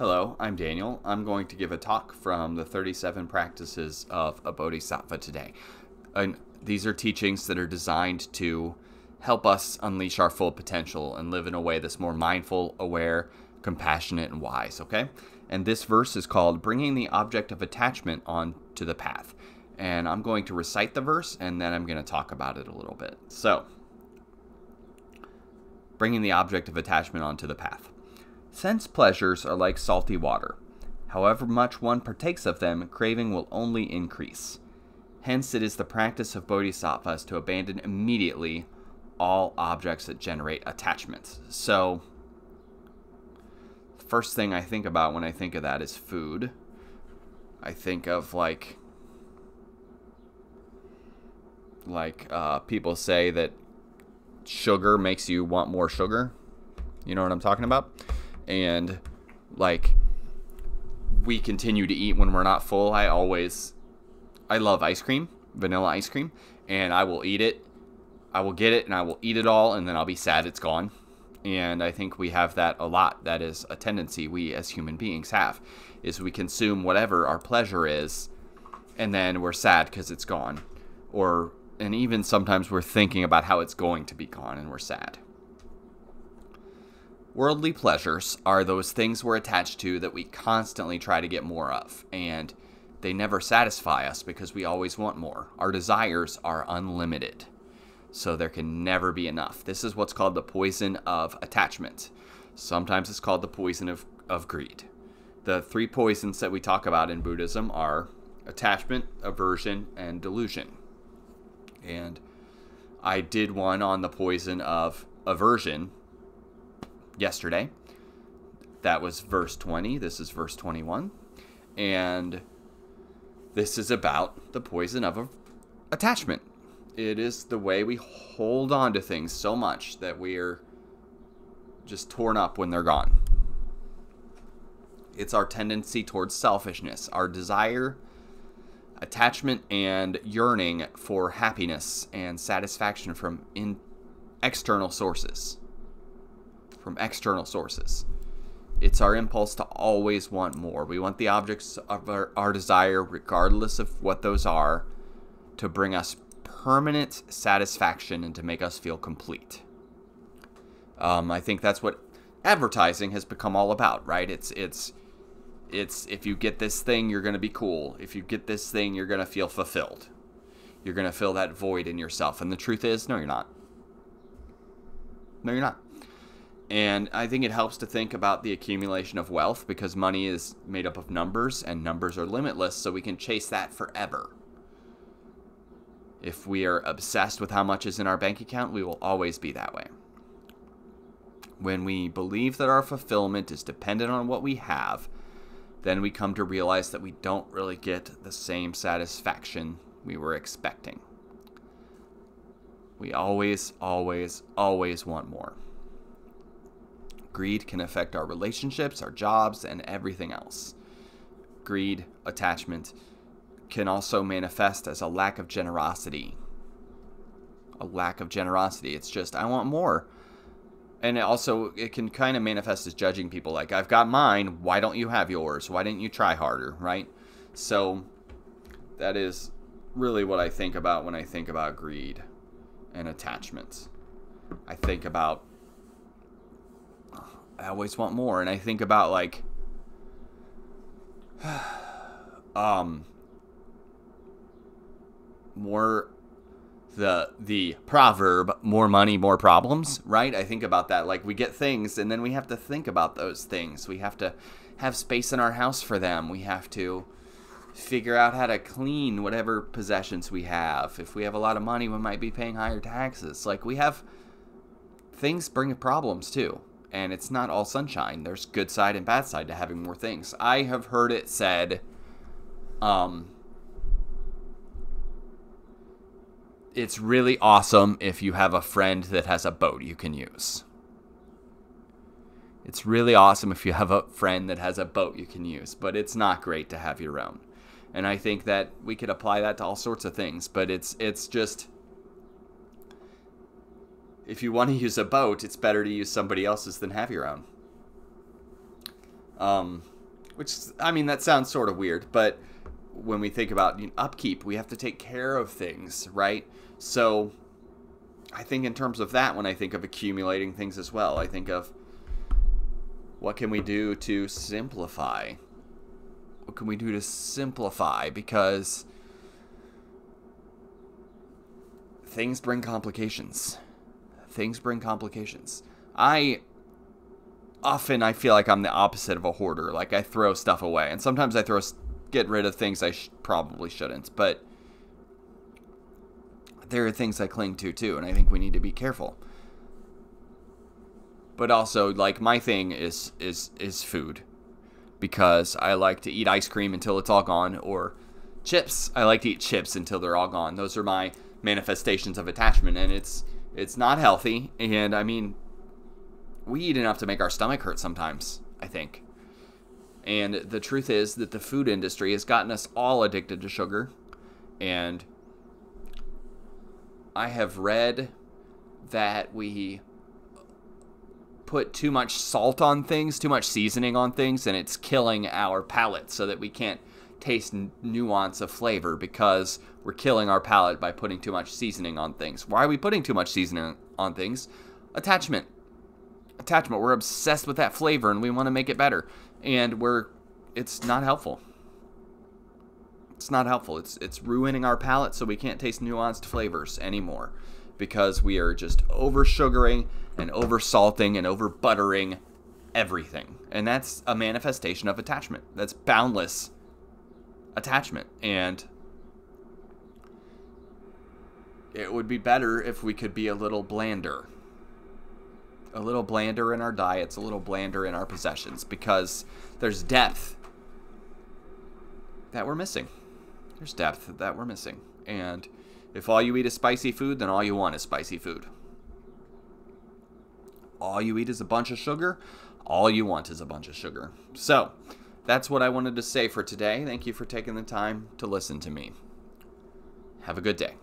Hello, I'm Daniel. I'm going to give a talk from the 37 practices of a Bodhisattva today. And these are teachings that are designed to help us unleash our full potential and live in a way that's more mindful, aware, compassionate, and wise, okay? And this verse is called Bringing the Object of Attachment Onto the Path. And I'm going to recite the verse, and then I'm going to talk about it a little bit. So, bringing the object of attachment onto the path. Sense pleasures are like salty water. However much one partakes of them, craving will only increase. Hence, it is the practice of bodhisattvas to abandon immediately all objects that generate attachments. So, the first thing I think about when I think of that is food. I think of like people say that sugar makes you want more sugar. You know what I'm talking about? And like we continue to eat when we're not full. I love ice cream, vanilla ice cream, and I will eat it. I will get it and I will eat it all, and then I'll be sad it's gone. And I think we have that a lot. That is a tendency we as human beings have, is we consume whatever our pleasure is, and then we're sad because it's gone. And even sometimes we're thinking about how it's going to be gone and we're sad. Worldly pleasures are those things we're attached to that we constantly try to get more of, and they never satisfy us because we always want more. Our desires are unlimited, so there can never be enough. This is what's called the poison of attachment. Sometimes it's called the poison of greed. The three poisons that we talk about in Buddhism are attachment, aversion, and delusion. And I did one on the poison of aversion yesterday. That was verse 20. This is verse 21. And this is about the poison of attachment. It is the way we hold on to things so much that we're just torn up when they're gone. It's our tendency towards selfishness, our desire, attachment, and yearning for happiness and satisfaction from external sources. It's our impulse to always want more. We want the objects of our desire, regardless of what those are, to bring us permanent satisfaction and to make us feel complete. I think that's what advertising has become all about, right? It's if you get this thing, you're going to be cool. If you get this thing, you're going to feel fulfilled. You're going to fill that void in yourself. And the truth is, no, you're not. No, you're not. And I think it helps to think about the accumulation of wealth, because money is made up of numbers, and numbers are limitless, so we can chase that forever. If we are obsessed with how much is in our bank account, we will always be that way. When we believe that our fulfillment is dependent on what we have, then we come to realize that we don't really get the same satisfaction we were expecting. We always, always, always want more. Greed can affect our relationships, our jobs, and everything else. Greed, attachment, can also manifest as a lack of generosity. A lack of generosity. It's just, I want more. And it can kind of manifest as judging people, like, I've got mine, why don't you have yours? Why didn't you try harder, right? So that is really what I think about when I think about greed and attachments. I think about, I always want more, and I think about like more the proverb, more money, more problems, right? I think about that. Like, we get things, and then we have to think about those things. We have to have space in our house for them. We have to figure out how to clean whatever possessions we have. If we have a lot of money, we might be paying higher taxes. Like, things bring problems too. And it's not all sunshine. There's good side and bad side to having more things. I have heard it said, it's really awesome if you have a friend that has a boat you can use. It's really awesome if you have a friend that has a boat you can use, but it's not great to have your own. And I think that we could apply that to all sorts of things, but it's just, if you want to use a boat, it's better to use somebody else's than have your own. Which, I mean, that sounds sort of weird, but when we think about upkeep, we have to take care of things, right? So I think in terms of that, when I think of accumulating things as well, I think of what can we do to simplify? What can we do to simplify? Because things bring complications. Things bring complications. I feel like I'm the opposite of a hoarder. Like, I throw stuff away. And sometimes I get rid of things I probably shouldn't. But there are things I cling to, too. And I think we need to be careful. But also, like, my thing is food. Because I like to eat ice cream until it's all gone. Or chips. I like to eat chips until they're all gone. Those are my manifestations of attachment. And it's not healthy. And, I mean, we eat enough to make our stomach hurt sometimes, I think. And the truth is that the food industry has gotten us all addicted to sugar. And I have read that we put too much salt on things, too much seasoning on things, and it's killing our palate so that we can't taste nuance of flavor because we're killing our palate by putting too much seasoning on things. Why are we putting too much seasoning on things? Attachment. We're obsessed with that flavor and we want to make it better. And it's not helpful. It's not helpful. It's ruining our palate so we can't taste nuanced flavors anymore because we are just over sugaring and over salting and over buttering everything. And that's a manifestation of attachment. That's boundless attachment. And it would be better if we could be a little blander. A little blander in our diets, a little blander in our possessions, because there's depth that we're missing. There's depth that we're missing. And if all you eat is spicy food, then all you want is spicy food. All you eat is a bunch of sugar, all you want is a bunch of sugar. So, that's what I wanted to say for today. Thank you for taking the time to listen to me. Have a good day.